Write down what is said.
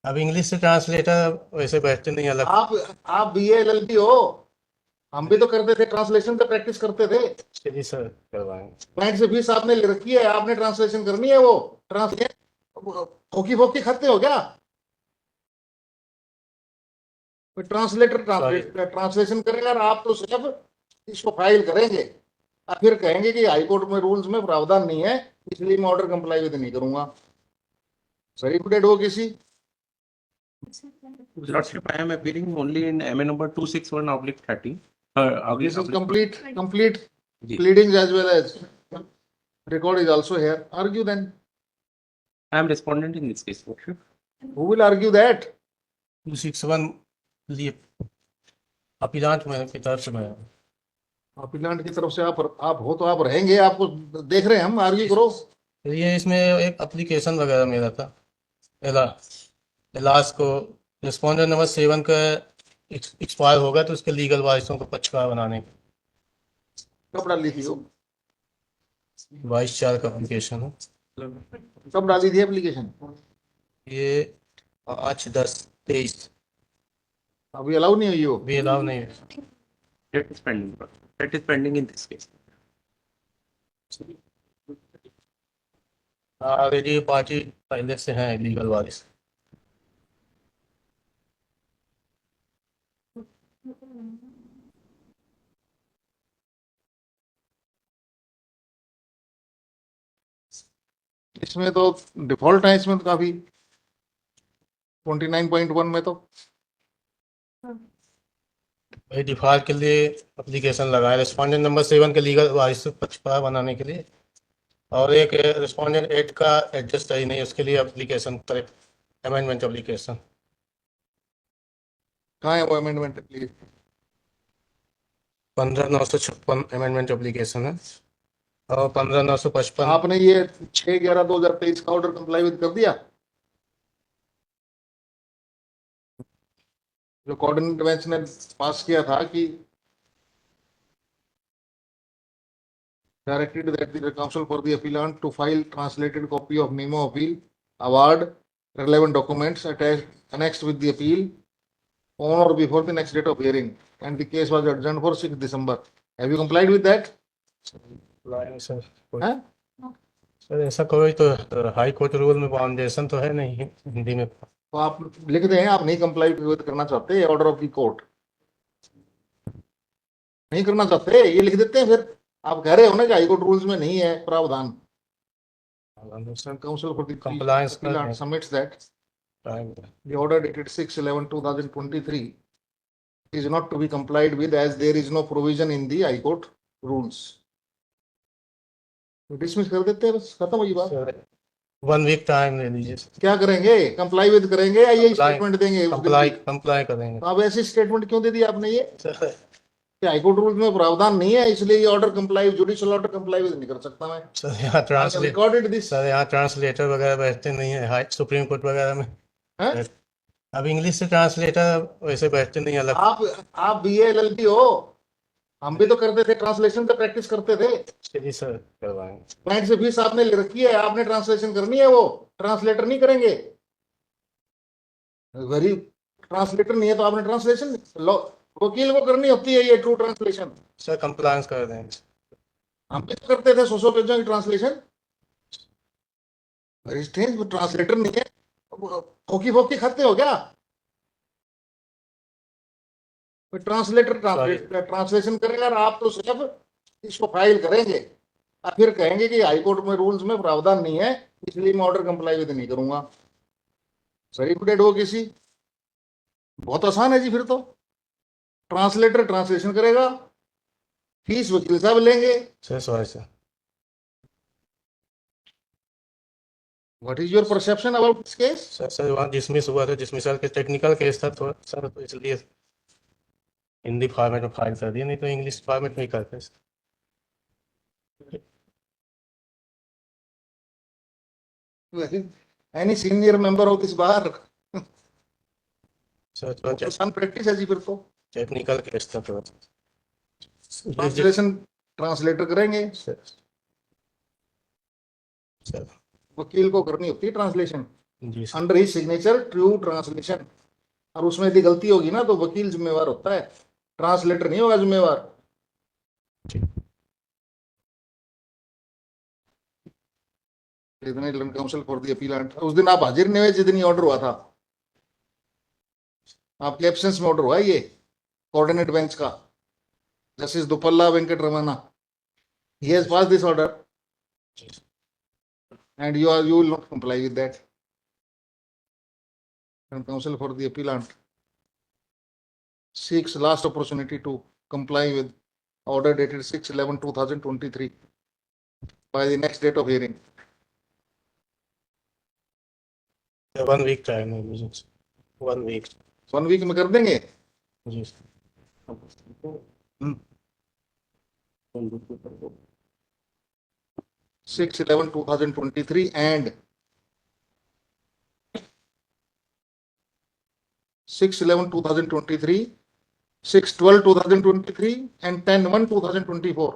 अब इंग्लिश से ट्रांसलेटर वैसे बैठते नहीं अलग। आप BA LLB हो, हम भी तो करते थे, ट्रांसलेशन पे प्रैक्टिस करते थे। चलिए सर करवाएंगे। क्लाइंट से फीस आपने ले रखी है, आपने ट्रांसलेशन करनी है, वो ट्रांसलेट फोकी फोकी खाते हो क्या? ट्रांसलेटर ट्रांसलेशन करेगा और आप तो सिर्फ इसको फाइल करेंगे और फिर कहेंगे कि हाईकोर्ट में रूल्स में प्रावधान नहीं है, इसलिए मैं ऑर्डर कंप्लाई विद नहीं करूंगा। सही कुडेड हो किसी? Lordship, I am appearing only in MA number 261/30. This is complete Ji. pleadings as well as record is also here. Argue then. I am respondent in this case, Lordship. Who will argue that? 261 लिए appellant में की तरफ से मैं appellant की तरफ से आप हो तो आप रहेंगे, आपको देख रहे हैं हम, आर्ग्यू करो। ये इसमें एक एप्लीकेशन वगैरह मेरा था इलाज को रिस्पॉन्डेंट नंबर 7 का एक्सपायर होगा तो उसके लीगल वारिसों को पक्षकार बनाने कब डाली थी वो? 22/4 का एप्लीकेशन है। कब डाली थी एप्लीकेशन? ये 5/10/23 अभी अलाउ नहीं हुई हो? भी अलाउ नहीं है। That is pending. That is pending in this case. Already party पहले से है लीगल वारिस। इसमें तो डिफॉल्ट है, इसमें तो काफी 29.1 में तो भाई डिफॉल्ट के लिए एप्लीकेशन लगाए रिस्पॉन्डेंट नंबर 7 के लीगल वारिस पक्षकार बनाने के लिए, और एक रिस्पॉन्डेंट 8 का एडजस्ट ही नहीं, उसके लिए एप्लीकेशन करे अमेंडमेंट एप्लीकेशन। कहाँ है वो अमेंडमेंट? प्लीज 15/956 अमेंडमेंट एप्लीकेशन है और 15/955। आपने ये 6/11/2023 का ऑर्डर कंप्लाई विद कर दिया? जो कोऑर्डिनेट बेंच ने पास किया था कि directed that the counsel for the appellant to file translated copy of memo appeal award relevant documents attached annexed with the appeal on or before the next date of hearing, and the case was adjourned for 6 December. Have you complied with that? Sir हाँ? Sir ऐसा कोई तो high court rule में बाउंडेशन तो है नहीं हिंदी में। तो आप लिख दें आप नहीं कंप्लाई करना चाहते ऑर्डर ऑफ द कोर्ट, नहीं करना चाहते, ये लिख देते हैं। फिर आप कह रहे हो ना कि हाईकोर्ट रूल्स में नहीं है प्रावधान। Council for the Compliance Appeal submits that the order dated 6/11/2023 is not to be complied with as there is no provision in the High Court rules. Dismiss कर देते हैं, बस खत्म हुई बात। 1 वीक टाइम ले लीजिए। क्या करेंगे? कंप्लाई विद करेंगे या ये स्टेटमेंट देंगे? कंप्लाई करेंगे। आप ऐसी स्टेटमेंट क्यों दे दी आपने ये कि हाईकोर्ट रूल में प्रावधान नहीं है इसलिए ये order comply, judicial order comply with नहीं कर सकता मैं। सर यहाँ रिकॉर्डेड दिस। सर यहाँ ट्रांसलेटर वगैरह बैठते नहीं है हाई सुप्रीम कोर्ट वगैरह में है? अब इंग्लिश से ट्रांसलेटर वैसे बैठते नहीं अलग। आप BA LLB हो, हम भी तो करते थे, ट्रांसलेशन पे प्रैक्टिस करते थे। चलिए सर करवाएंगे। क्लाइंट से फीस आपने ले रखी है, आपने ट्रांसलेशन करनी है, वो ट्रांसलेटर नहीं करेंगे। गरीब ट्रांसलेटर नहीं है तो आपने ट्रांसलेशन वकील को करनी होती है ये ट्रू ट्रांसलेशन। सर कंप्लायंस कर देंगे। हम भी तो करते थे 100 पेजों की ट्रांसलेशन। ट्रांसलेटर नहीं है, फोकी फोकी खाते हो क्या? ट्रांसलेटर ट्रांसलेशन करेगा और आप तो सिर्फ इसको फाइल करेंगे और फिर कहेंगे कि हाईकोर्ट में रूल्स में प्रावधान नहीं है इसलिए मैं ऑर्डर कंप्लाई विद नहीं करूंगा। सही कुडेड हो किसी? बहुत आसान है जी। फिर तो ट्रांसलेटर ट्रांसलेशन करेगा, फीस वकील साहब लेंगे। Sir what is your perception about this case? Sir वहाँ डिसमिस हुआ था, डिसमिसल के टेक्निकल केस था थोड़ा सर, तो इसलिए हिंदी फॉर्मेट में फाइल कर दिया, नहीं तो इंग्लिश फॉर्मेट में ही करते। Any senior member of this bar? Sir आसान प्रैक्टिस है जी। फिर तो टेक्निकल केस था थोड़ा। ट्रांसलेशन ट्रांसलेटर करेंगे, सर वकील को करनी होती है ट्रांसलेशन। जी sir. Under his signature true translation. और उसमें यदि गलती होगी ना तो वकील जिम्मेवार होता है, ट्रांसलेटर नहीं होगा जिम्मेवार। Council for the appeal. उस दिन आप हाजिर नहीं हुए जिस दिन ये ऑर्डर हुआ था, आपके एब्सेंस में ऑर्डर हुआ है ये कोऑर्डिनेट बेंच का, justice Dupalla Venkat Ramana. He has pass this order and you will not comply with that, and counsel for the appellant seeks last opportunity to comply with order dated 6/11/2023 by the next date of hearing. 1 week time है मुझे, 1 week। 1 week में कर देंगे। जी sir. 6/11/2023 and 6/11/2023, 6/12/2023 and 10/1/2024.